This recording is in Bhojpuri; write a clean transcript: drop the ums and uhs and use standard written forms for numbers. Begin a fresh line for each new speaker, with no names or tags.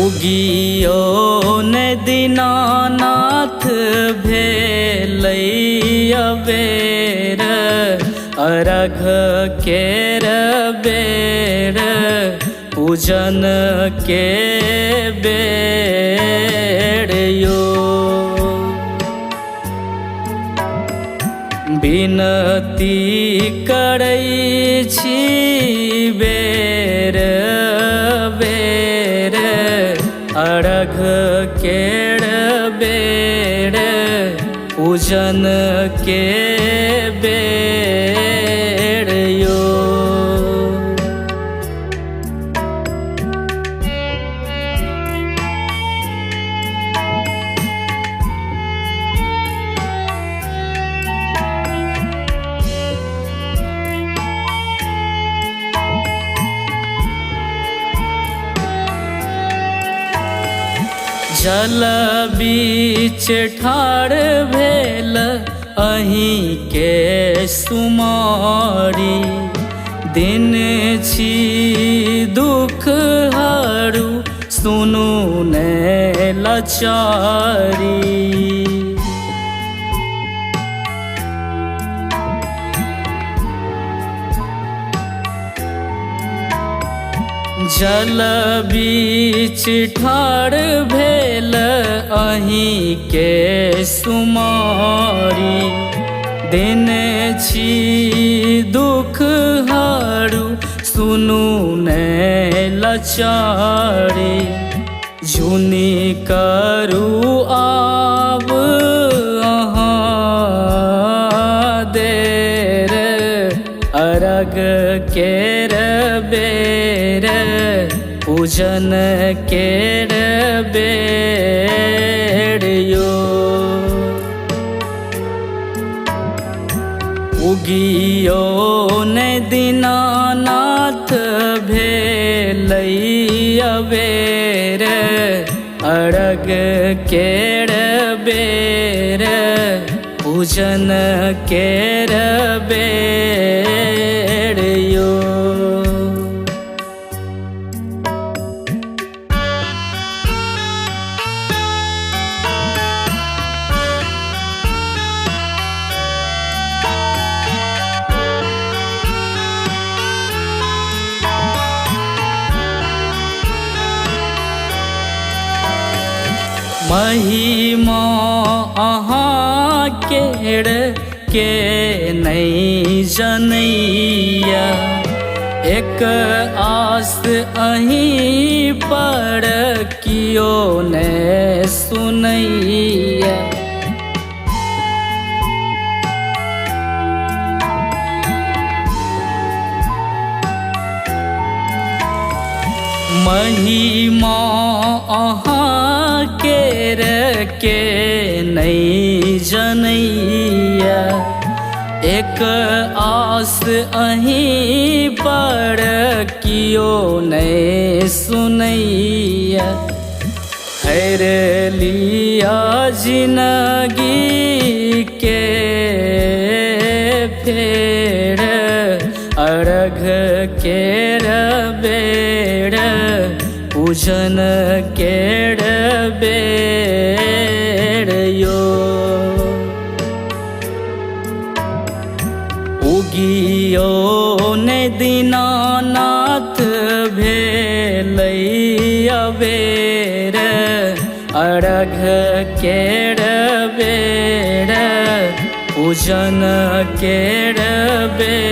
उगियो ने दीनानाथ भेलैया बेर अरघ केर बेर पूजन के बेर यो बिनती करै छी बेर बेर अरघ केर बेर पूजन के बेर यो जल बीच ठाढ़ भेल अहीं के सुमारी दिन छी दुख हरू सुनु ने लाचारी जल बीच ठाढ़ भेल अहीं के सुमारी दिन छी दुख हरू सुनु ने लाचारी जुनी करू आब अहाँ देर अरघ केर बेर पूजन केर बेर यो उगियो ने दीनानाथ भेलैया बेर अरघ केर बेर पूजन केर बेर यो महिमा अहाँ केर के नहीं जनैया एक आस अहीं पर कियो ने सुनैया महिमा अहाँ केर के नहीं जनैया एक आस अहीं पर कियो नहीं सुनैया हर लिया जिंदगी के फेर अरघ केर बेर पूजन केर बेर यो उगियो ने दीनानाथ भेलैया बेर अरघ केर बेर पूजन केर बेर